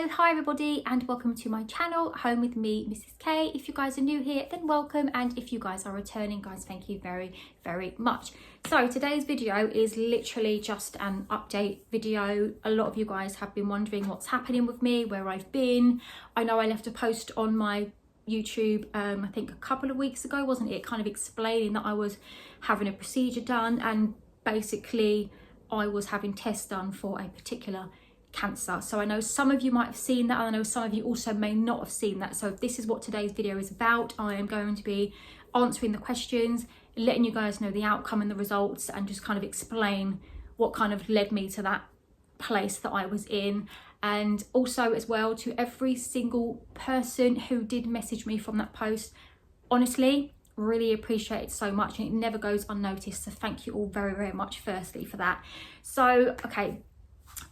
Hello, hi everybody, and welcome to my channel, Home with me, Mrs. K. If you guys are new here, then welcome, and if you guys are returning, guys, thank you very, very much. So today's video is literally just an update video. A lot of you guys have been wondering what's happening with me, where I've been. I know I left a post on my YouTube, I think a couple of weeks ago, wasn't it? Kind of explaining that I was having a procedure done, and basically I was having tests done for a particular cancer. So I know some of you might have seen that, and I know some of you also may not have seen that. So this is what today's video is about. I am going to be answering the questions, letting you guys know the outcome and the results, and just kind of explain what kind of led me to that place that I was in. And also as well, to every single person who did message me from that post, honestly, really appreciate it so much, and it never goes unnoticed. So thank you all very, very much firstly for that. So okay,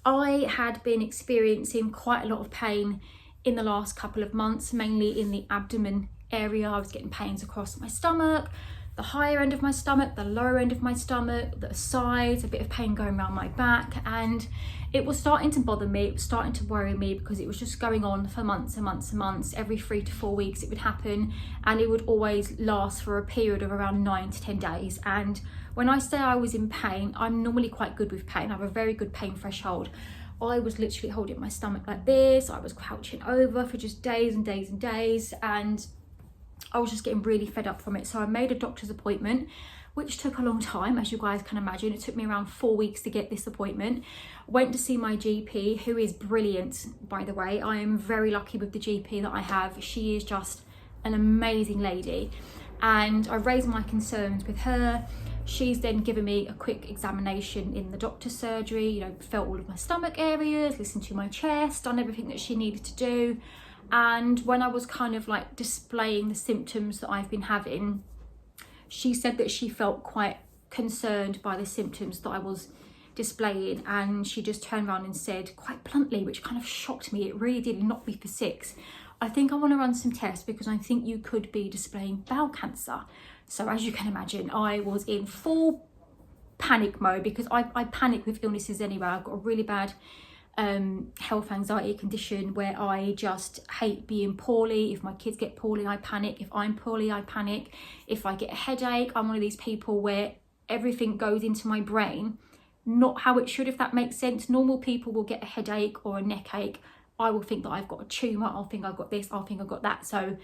I had been experiencing quite a lot of pain in the last couple of months, mainly in the abdomen area. I was getting pains across my stomach, the higher end of my stomach, the lower end of my stomach, the sides, a bit of pain going around my back, and it was starting to bother me. It was starting to worry me because it was just going on for months and months and months. Every 3 to 4 weeks it would happen, and it would always last for a period of around 9 to 10 days. And when I say I was in pain, I'm normally quite good with pain. I have a very good pain threshold. I was literally holding my stomach like this. I was crouching over for just days and days and days, and I was just getting really fed up from it. So I made a doctor's appointment, which took a long time, as you guys can imagine. It took me around 4 weeks to get this appointment. Went to see my GP, who is brilliant, by the way. I am very lucky with the GP that I have. She is just an amazing lady. And I raised my concerns with her. She's then given me a quick examination in the doctor's surgery, you know, felt all of my stomach areas, listened to my chest, done everything that she needed to do. And when I was kind of like displaying the symptoms that I've been having, she said that she felt quite concerned by the symptoms that I was displaying, and she just turned around and said quite bluntly, which kind of shocked me, it really did knock me for six, I think I want to run some tests because I think you could be displaying bowel cancer. So as you can imagine, I was in full panic mode because I panic with illnesses anyway. I've got a really bad health anxiety condition where I just hate being poorly. If my kids get poorly, I panic. If I'm poorly, I panic. If I get a headache, I'm one of these people where everything goes into my brain, not how it should, if that makes sense. Normal people will get a headache or a neck ache. I will think that I've got a tumour. I'll think I've got this. I'll think I've got that. So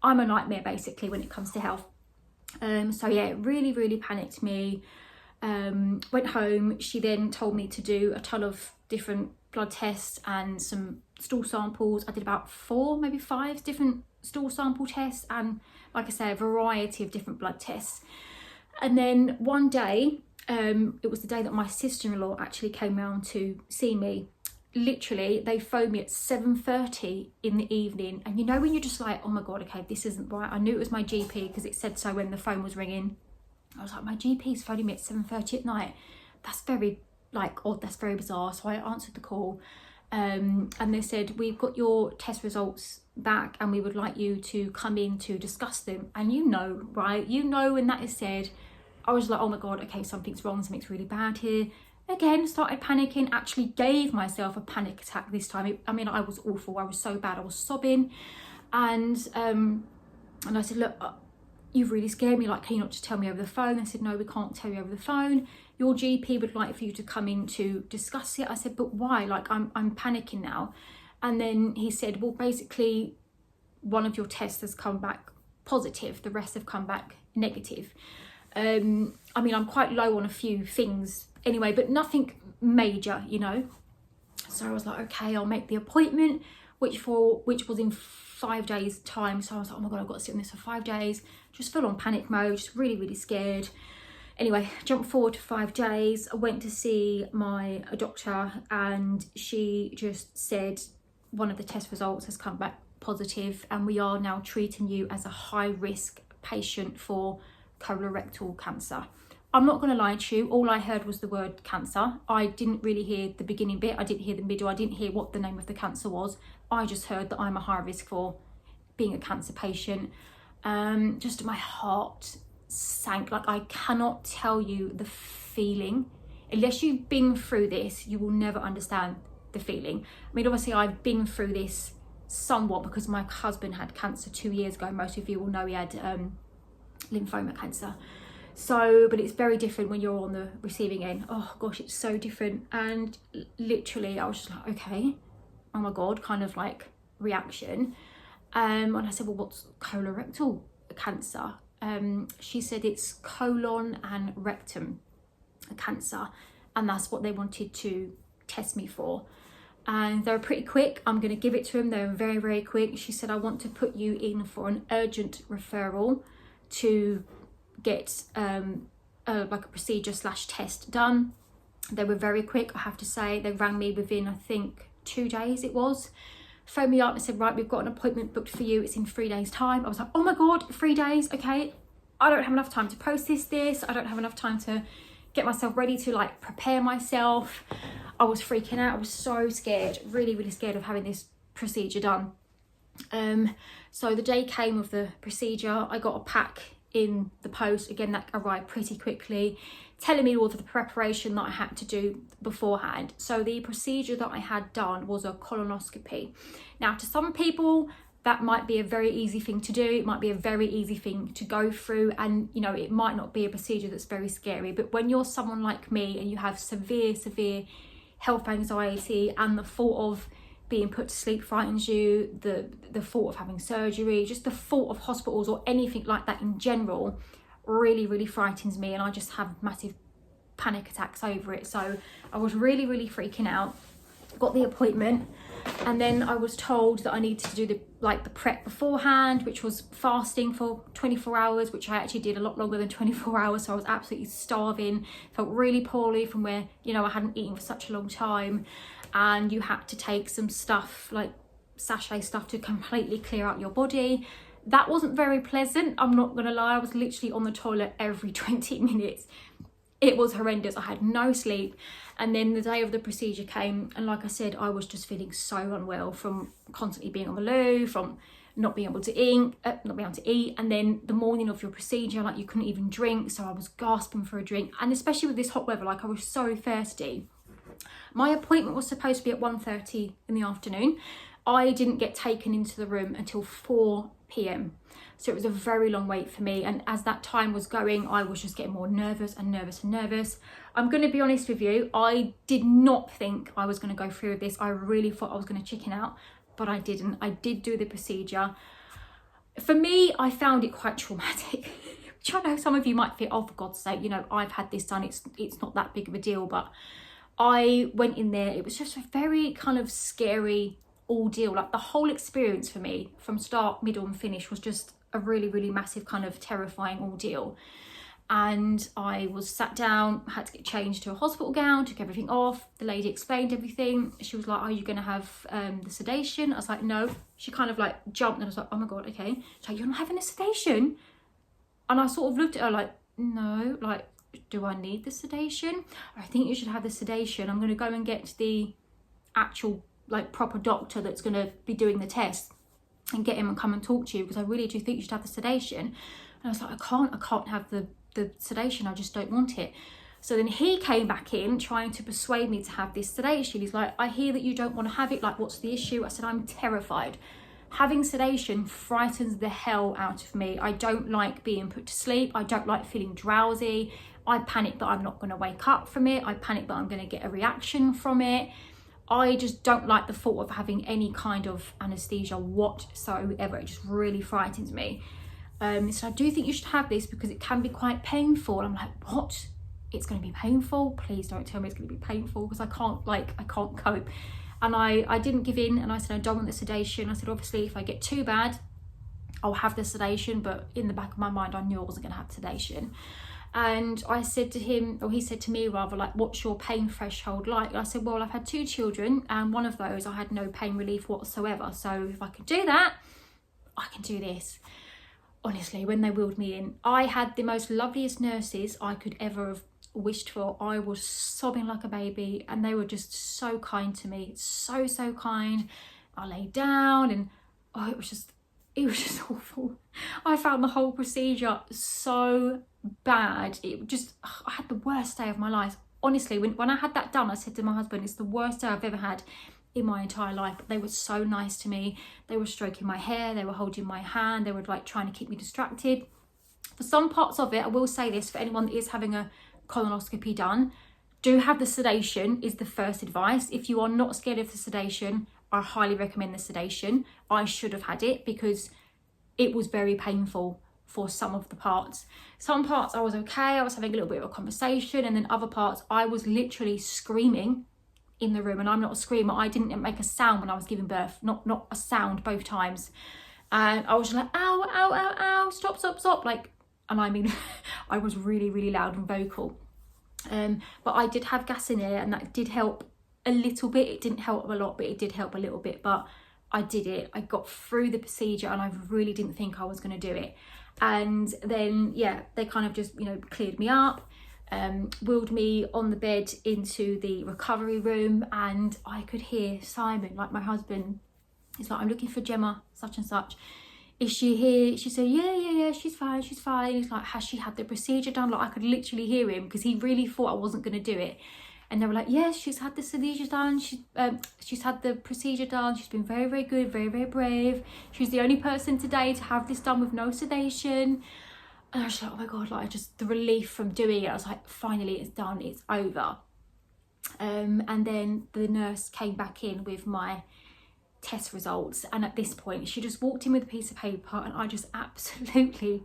I'm a nightmare basically when it comes to health. So yeah, it really, really panicked me. Went home. She then told me to do a ton of different blood tests and some stool samples. I did about 4, maybe 5 different stool sample tests, and like I say, a variety of different blood tests. And then one day, it was the day that my sister-in-law actually came round to see me. Literally, they phoned me at 7:30 in the evening, and you know when you're just like, oh my god, okay, this isn't right. I knew it was my GP because it said so when the phone was ringing. I was like, my GP's phoning me at 7:30 at night. That's very like odd, that's very bizarre. So I answered the call, and they said, we've got your test results back and we would like you to come in to discuss them. And you know, right, you know, when that is said, I was like, oh my god, okay, something's wrong, something's really bad here. Again, started panicking, actually gave myself a panic attack this time. I mean, I was awful. I was so bad. I was sobbing. And I said, look, you've really scared me. Like, can you not just tell me over the phone? They said, no, we can't tell you over the phone. Your GP would like for you to come in to discuss it. I said, but why? Like, I'm panicking now. And then he said, well, basically, one of your tests has come back positive. The rest have come back negative. I mean, I'm quite low on a few things anyway, but nothing major, you know. So I was like, okay, I'll make the appointment, which was in 5 days time. So I was like, oh my god, I've got to sit on this for 5 days, just full on panic mode, just really, really scared. Anyway, jump forward to 5 days. I went to see my doctor, and she just said one of the test results has come back positive, and we are now treating you as a high risk patient for colorectal cancer. I'm not going to lie to you, all I heard was the word cancer. I didn't really hear the beginning bit, I didn't hear the middle, I didn't hear what the name of the cancer was. I just heard that I'm a high risk for being a cancer patient. Just my heart sank. Like, I cannot tell you the feeling. Unless you've been through this, you will never understand the feeling. I mean, obviously I've been through this somewhat because my husband had cancer 2 years ago. Most of you will know he had lymphoma cancer. So, but it's very different when you're on the receiving end. Oh gosh, it's so different. And literally I was just like, okay, oh my God, kind of like reaction. And I said, well, what's colorectal cancer? She said it's colon and rectum cancer, and that's what they wanted to test me for. And they were pretty quick. I'm going to give it to them. They were very, very quick. She said, I want to put you in for an urgent referral to get like a procedure / test done. They were very quick, I have to say. They rang me within, I think, 2 days it was. Phoned me up and said, right, we've got an appointment booked for you. It's in 3 days time. I was like, oh my God, 3 days. Okay. I don't have enough time to process this. I don't have enough time to get myself ready to like prepare myself. I was freaking out. I was so scared, really, really scared of having this procedure done. So the day came of the procedure. I got a pack in the post. Again, that arrived pretty quickly, telling me all of the preparation that I had to do beforehand. So the procedure that I had done was a colonoscopy. Now, to some people, that might be a very easy thing to do. It might be a very easy thing to go through, and you know, it might not be a procedure that's very scary. But when you're someone like me and you have severe health anxiety, and the thought of being put to sleep frightens you, the thought of having surgery, just the thought of hospitals or anything like that in general really frightens me, and I just have massive panic attacks over it. So I was really freaking out. Got the appointment, and then I was told that I needed to do the prep beforehand, which was fasting for 24 hours, which I actually did a lot longer than 24 hours. So I was absolutely starving, felt really poorly from where, you know, I hadn't eaten for such a long time. And you had to take some stuff, like sachet stuff, to completely clear out your body. That wasn't very pleasant, I'm not gonna lie. I was literally on the toilet every 20 minutes. It was horrendous. I had no sleep. And then the day of the procedure came, and like I said, I was just feeling so unwell from constantly being on the loo, from not being able to eat, and then the morning of your procedure, like you couldn't even drink, so I was gasping for a drink. And especially with this hot weather, like I was so thirsty. My appointment was supposed to be at 1:30 in the afternoon. I didn't get taken into the room until 4 p.m. So it was a very long wait for me. And as that time was going, I was just getting more nervous. I'm going to be honest with you. I did not think I was going to go through with this. I really thought I was going to chicken out, but I didn't. I did do the procedure. For me, I found it quite traumatic. Which I know some of you might think, oh, for God's sake, you know, I've had this done. It's not that big of a deal. But I went in there. It was just a very kind of scary ordeal. Like the whole experience for me from start, middle and finish was just a really massive kind of terrifying ordeal. And I was sat down, had to get changed to a hospital gown, took everything off. The lady explained everything. She was like, are you going to have the sedation? I was like, no. She kind of like jumped, and I was like, oh my God, okay. She's like, you're not having a sedation? And I sort of looked at her like, no, like, do I need the sedation? I think you should have the sedation. I'm going to go and get the actual like proper doctor that's going to be doing the test and get him and come and talk to you, because I really do think you should have the sedation. And I was like, I can't have the sedation. I just don't want it. So then he came back in trying to persuade me to have this sedation. He's like, I hear that you don't want to have it. Like, what's the issue? I said, I'm terrified. Having sedation frightens the hell out of me. I don't like being put to sleep. I don't like feeling drowsy. I panic that I'm not going to wake up from it. I panic that I'm going to get a reaction from it. I just don't like the thought of having any kind of anesthesia whatsoever. It just really frightens me. So I do think you should have this because it can be quite painful. I'm like, what? It's going to be painful? Please don't tell me it's going to be painful, because I can't cope. And I didn't give in, and I said, I don't want the sedation. I said, obviously, if I get too bad, I'll have the sedation. But in the back of my mind, I knew I wasn't going to have sedation. And I said to him, or he said to me rather, like, what's your pain threshold like? And I said, well, I've had 2 children, and one of those I had no pain relief whatsoever. So if I could do that, I can do this. Honestly, when they wheeled me in, I had the most loveliest nurses I could ever have wished for. I was sobbing like a baby, and they were just so kind to me. So kind. I lay down, and it was just awful. I found the whole procedure so bad. I had the worst day of my life, honestly, when I had that done, I said to my husband, it's the worst day I've ever had in my entire life. But they were so nice to me. They were stroking my hair, they were holding my hand, they were like trying to keep me distracted. For some parts of it, I will say this, for anyone that is having a colonoscopy done, do have the sedation is the first advice. If you are not scared of the sedation, I highly recommend the sedation. I should have had it because it was very painful for some of the parts. Some parts I was okay, I was having a little bit of a conversation, and then other parts I was literally screaming in the room, and I'm not a screamer. I didn't make a sound when I was giving birth, not a sound both times. And I was just like, ow, ow, ow, ow, stop, stop, stop. Like, and I mean, I was really, really loud and vocal. But I did have gas in there, and that did help a little bit. It didn't help a lot, but it did help a little bit. But I did it. I got through the procedure, and I really didn't think I was going to do it. And then, yeah, they kind of just, you know, cleared me up, wheeled me on the bed into the recovery room, and I could hear Simon, like my husband, he's like, I'm looking for Gemma, such and such. Is she here? She said, yeah, she's fine, she's fine. He's like, has she had the procedure done? Like, I could literally hear him because he really thought I wasn't going to do it. And they were like, yes, she's had the procedure done. She's had the procedure done. She's been very, very good, very, very brave. She's the only person today to have this done with no sedation. And I was like, oh my God, like, just the relief from doing it. I was like, finally, it's done, it's over. And then the nurse came back in with my test results. And at this point, she just walked in with a piece of paper, and I just absolutely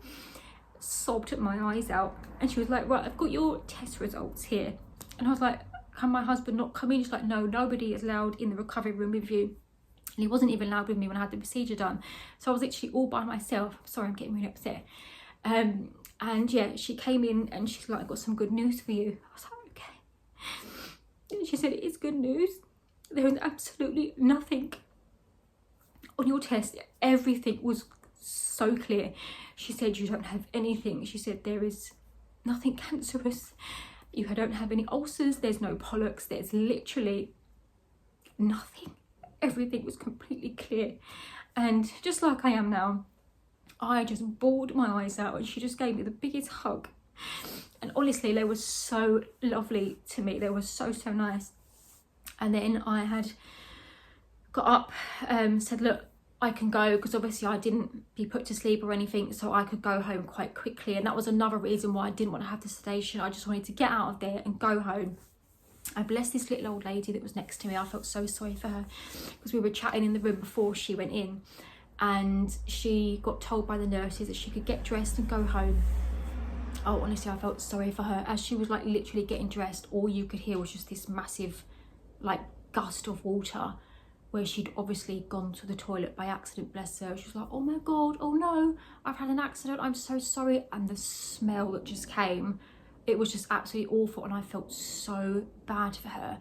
sobbed my eyes out. And she was like, right, I've got your test results here. And I was like, can my husband not come in? She's like, no, nobody is allowed in the recovery room with you. And he wasn't even allowed with me when I had the procedure done. So I was literally all by myself. Sorry, I'm getting really upset. And yeah, she came in and she's like, I've got some good news for you. I was like, okay. And she said, it is good news. There is absolutely nothing on your test. Everything was so clear. She said, you don't have anything. She said, there is nothing cancerous. You don't have any ulcers, there's no polyps, there's literally nothing. Everything was completely clear. And just like I am now, I just bawled my eyes out, and she just gave me the biggest hug. And honestly, they were so lovely to me. They were so, so nice. And then I had got up, said, look, I can go, because obviously I didn't be put to sleep or anything, so I could go home quite quickly. And that was another reason why I didn't want to have the sedation. I just wanted to get out of there and go home. I blessed this little old lady that was next to me. I felt so sorry for her, because we were chatting in the room before she went in, and she got told by the nurses that she could get dressed and go home. Oh, honestly, I felt sorry for her. As she was like literally getting dressed, all you could hear was just this massive like gust of water, where she'd obviously gone to the toilet by accident, bless her. She was like, oh my God, oh no, I've had an accident, I'm so sorry. And the smell that just came, it was just absolutely awful, and I felt so bad for her.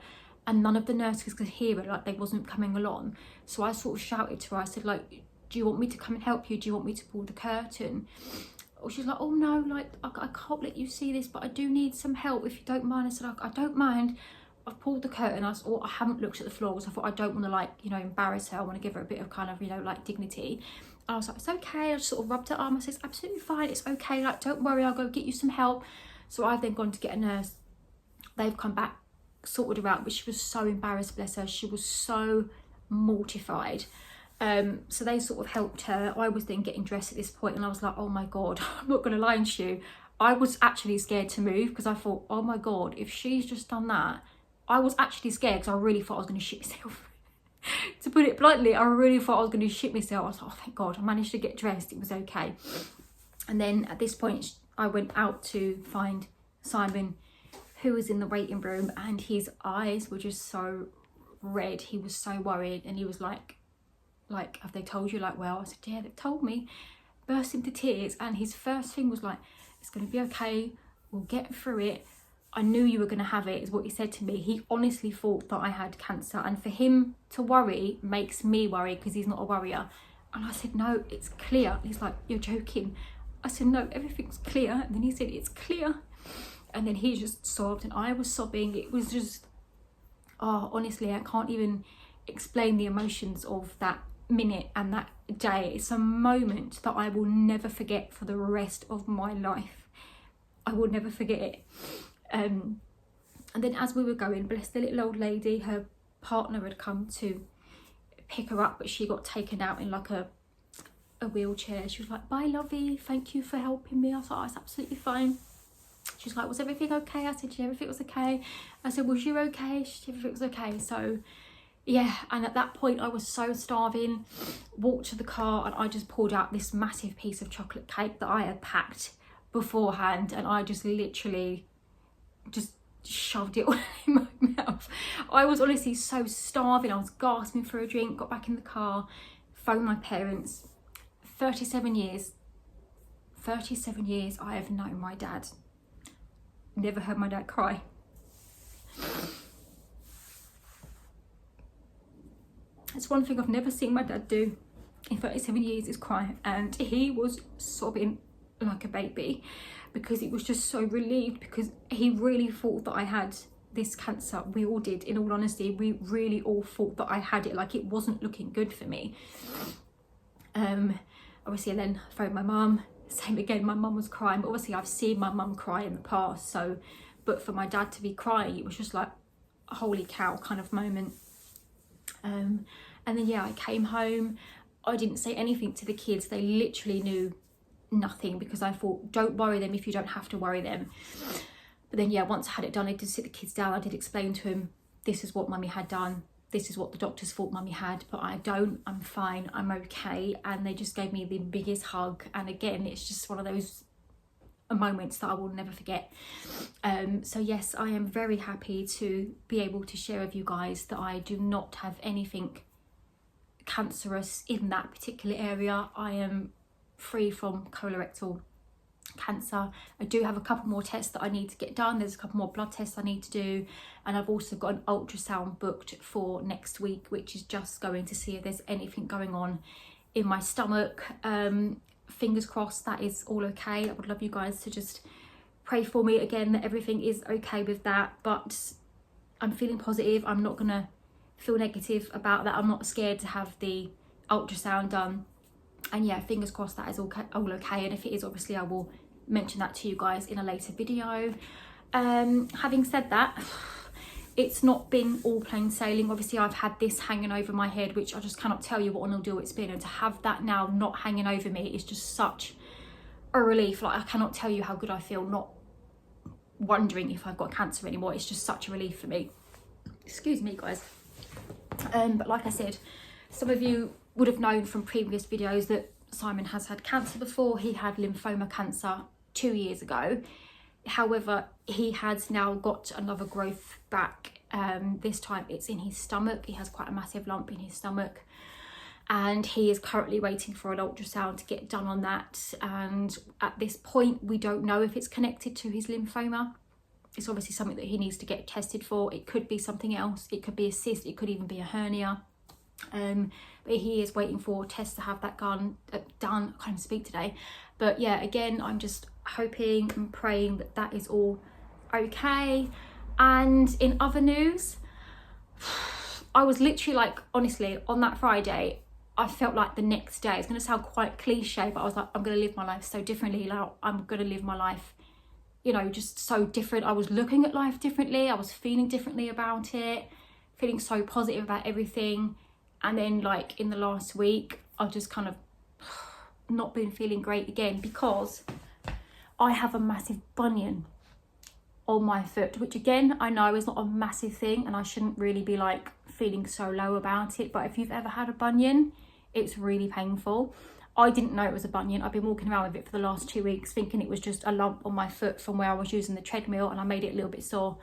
And none of the nurses could hear it, like they wasn't coming along. So I sort of shouted to her, I said, like, do you want me to come and help you? Do you want me to pull the curtain? Or she's like, oh no, like, I can't let you see this, but I do need some help if you don't mind. I said, I don't mind. I've pulled the curtain. I haven't looked at the floor, because I thought I don't want to, like, you know, embarrass her. I want to give her a bit of kind of, you know, like dignity. And I was like, it's okay. I just sort of rubbed her arm. I said, it's absolutely fine. It's okay. Like, don't worry. I'll go get you some help. So I've then gone to get a nurse. They've come back, sorted her out, but she was so embarrassed, bless her. She was so mortified. So they sort of helped her. I was then getting dressed at this point, and I was like, oh my God, I'm not going to lie to you. I was actually scared to move, because I thought, oh my God, if she's just done that. I was actually scared, because I really thought I was going to shit myself. To put it bluntly, I really thought I was going to shit myself. I was like, oh thank God, I managed to get dressed. It was okay. And then at this point, I went out to find Simon, who was in the waiting room, and his eyes were just so red. He was so worried, and he was like, have they told you? Like, well, I said, yeah, they've told me. Burst into tears, and his first thing was like, it's going to be okay. We'll get through it. I knew you were going to have it, is what he said to me. He honestly thought that I had cancer, and for him to worry makes me worry, because he's not a worrier. And I said, no, it's clear. He's like, you're joking. I said, no, everything's clear. And then he said, it's clear. And then he just sobbed, and I was sobbing. It was just, oh, honestly, I can't even explain the emotions of that minute and that day. It's a moment that I will never forget for the rest of my life. I will never forget it. And then as we were going, bless the little old lady, her partner had come to pick her up, but she got taken out in like a wheelchair. She was like, bye lovey, thank you for helping me. I thought, oh, it's absolutely fine. She's like, was everything okay? I said, yeah, everything was okay. I said, was you okay? She said, everything was okay. So yeah, and at that point I was so starving, walked to the car and I just pulled out this massive piece of chocolate cake that I had packed beforehand, and I just literally just shoved it all in my mouth. I was honestly so starving, I was gasping for a drink. Got back in the car, phoned my parents. 37 years I have known my dad. Never heard my dad cry. It's one thing I've never seen my dad do in 37 years is cry, and he was sobbing like a baby because he was just so relieved, because he really thought that I had this cancer. We all did, in all honesty. We really all thought that I had it. Like, it wasn't looking good for me. Obviously, I then phoned my mum. Same again, my mum was crying, but obviously I've seen my mum cry in the past, so, but for my dad to be crying, it was just like a holy cow kind of moment. And then yeah, I came home. I didn't say anything to the kids. They literally knew nothing, because I thought, don't worry them if you don't have to worry them. But then yeah, once I had it done, I did sit the kids down. I did explain to them, this is what mummy had done, this is what the doctors thought mummy had, but I don't, I'm fine, I'm okay. And they just gave me the biggest hug. And again, it's just one of those moments that I will never forget. So yes, I am very happy to be able to share with you guys that I do not have anything cancerous in that particular area. I am free from colorectal cancer. I do have a couple more tests that I need to get done. There's a couple more blood tests I need to do, and I've also got an ultrasound booked for next week, which is just going to see if there's anything going on in my stomach. Fingers crossed that is all okay. I would love you guys to just pray for me again that everything is okay with that, but I'm feeling positive. I'm not gonna feel negative about that. I'm not scared to have the ultrasound done, and yeah, fingers crossed that is all okay. And if it is, obviously I will mention that to you guys in a later video. Having said that, it's not been all plain sailing. Obviously I've had this hanging over my head, which I just cannot tell you what an ordeal it's been, and to have that now not hanging over me is just such a relief. Like, I cannot tell you how good I feel not wondering if I've got cancer anymore. It's just such a relief for me. Excuse me guys. But like I said, some of you would have known from previous videos that Simon has had cancer before. He had lymphoma cancer 2 years ago. However, he has now got another growth back. This time it's in his stomach. He has quite a massive lump in his stomach, and he is currently waiting for an ultrasound to get done on that. And at this point, we don't know if it's connected to his lymphoma. It's obviously something that he needs to get tested for. It could be something else. It could be a cyst. It could even be a hernia. But he is waiting for tests to have that done. I can't even speak today. But yeah, again, I'm just hoping and praying that that is all okay. And in other news, I was literally like, honestly, on that Friday, I felt like the next day, it's going to sound quite cliche, but I was like, I'm going to live my life so differently. Like, I'm going to live my life, you know, just so different. I was looking at life differently. I was feeling differently about it, feeling so positive about everything. And then like in the last week, I've just kind of not been feeling great again, because I have a massive bunion on my foot, which again, I know is not a massive thing and I shouldn't really be like feeling so low about it. But if you've ever had a bunion, it's really painful. I didn't know it was a bunion. I've been walking around with it for the last 2 weeks thinking it was just a lump on my foot from where I was using the treadmill, and I made it a little bit sore.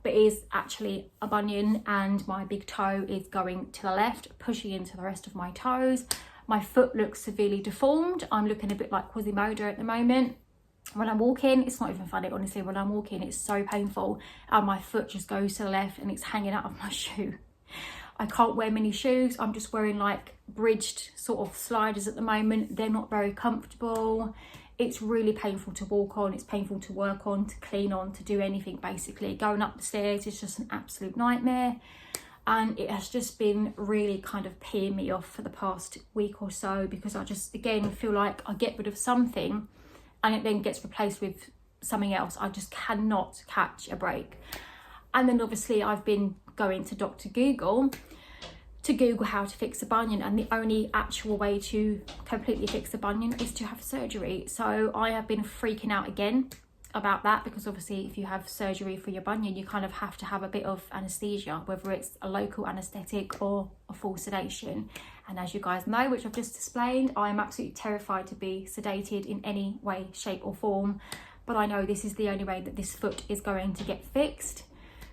But it is actually a bunion, and my big toe is going to the left, pushing into the rest of my toes. My foot looks severely deformed. I'm looking a bit like Quasimodo at the moment. When I'm walking, it's not even funny, honestly. When I'm walking, it's so painful, and my foot just goes to the left and it's hanging out of my shoe. I can't wear many shoes. I'm just wearing like bridged sort of sliders at the moment. They're not very comfortable. It's really painful to walk on. It's painful to work on, to clean on, to do anything basically. Going up the stairs is just an absolute nightmare. And it has just been really kind of peeing me off for the past week or so, because I just, again, feel like I get rid of something and it then gets replaced with something else. I just cannot catch a break. And then obviously I've been going to Dr. Google to Google how to fix a bunion, and the only actual way to completely fix a bunion is to have surgery. So I have been freaking out again about that, because obviously if you have surgery for your bunion, you kind of have to have a bit of anesthesia, whether it's a local anesthetic or a full sedation. And as you guys know, which I've just explained, I am absolutely terrified to be sedated in any way, shape or form, but I know this is the only way that this foot is going to get fixed.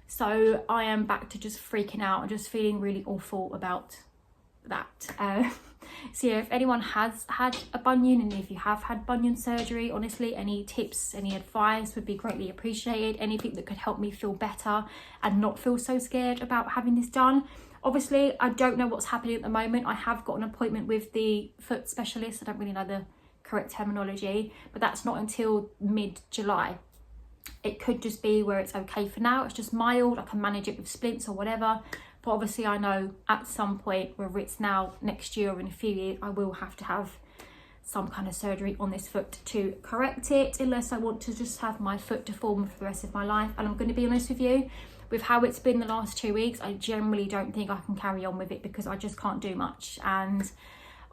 So I am back to just freaking out and just feeling really awful about that. So yeah, if anyone has had a bunion, and if you have had bunion surgery, honestly, any tips, any advice would be greatly appreciated. Anything that could help me feel better and not feel so scared about having this done. Obviously, I don't know what's happening at the moment. I have got an appointment with the foot specialist. I don't really know the correct terminology, but that's not until mid-July. It could just be where it's okay for now, it's just mild, I can manage it with splints or whatever. But obviously I know at some point, whether it's now, next year or in a few years, I will have to have some kind of surgery on this foot to correct it, unless I want to just have my foot deformed for the rest of my life. And I'm going to be honest with you, with how it's been the last 2 weeks, I generally don't think I can carry on with it, because I just can't do much. And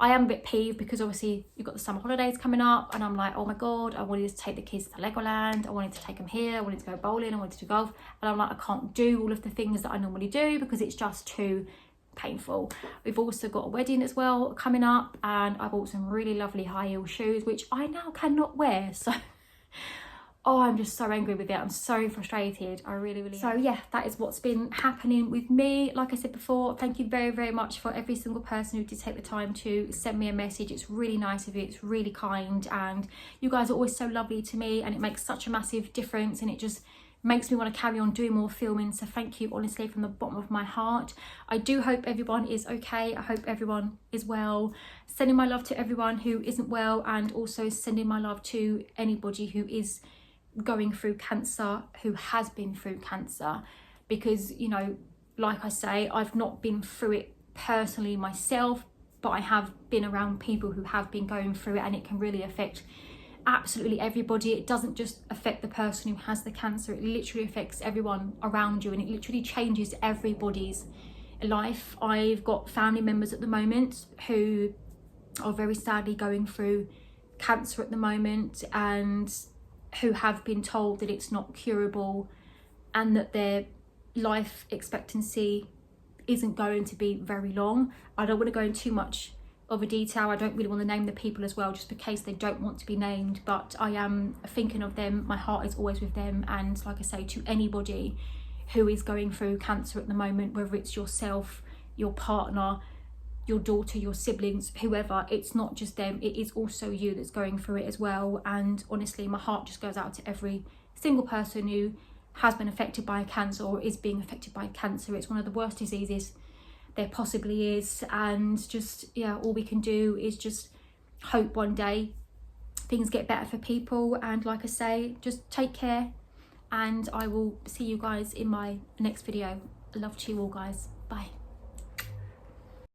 I am a bit peeved because obviously you've got the summer holidays coming up, and I'm like, oh my God, I wanted to take the kids to Legoland, I wanted to take them here, I wanted to go bowling, I wanted to do golf, and I'm like, I can't do all of the things that I normally do because it's just too painful. We've also got a wedding as well coming up, and I bought some really lovely high heel shoes, which I now cannot wear. So oh, I'm just so angry with it. I'm so frustrated. I really so yeah, that is what's been happening with me. Like I said before, thank you very much for every single person who did take the time to send me a message. It's really nice of you, it's really kind, and you guys are always so lovely to me, and it makes such a massive difference, and it just makes me want to carry on doing more filming. So thank you, honestly, from the bottom of my heart. I do hope everyone is okay. I hope everyone is well. Sending my love to everyone who isn't well, and also sending my love to anybody who is going through cancer, who has been through cancer, because, you know, like I say, I've not been through it personally myself, but I have been around people who have been going through it, and it can really affect absolutely everybody. It doesn't just affect the person who has the cancer, it literally affects everyone around you, and it literally changes everybody's life. I've got family members at the moment who are very sadly going through cancer at the moment, and who have been told that it's not curable, and that their life expectancy isn't going to be very long. I don't want to go into too much of a detail. I don't really want to name the people as well, just in case they don't want to be named, but I am thinking of them. My heart is always with them. And like I say, to anybody who is going through cancer at the moment, whether it's yourself, your partner, your daughter, your siblings, whoever, it's not just them, it is also you that's going through it as well. And honestly, my heart just goes out to every single person who has been affected by cancer or is being affected by cancer. It's one of the worst diseases there possibly is, and just, yeah, all we can do is just hope one day things get better for people. And like I say, just take care, and I will see you guys in my next video. Love to you all, guys. Bye.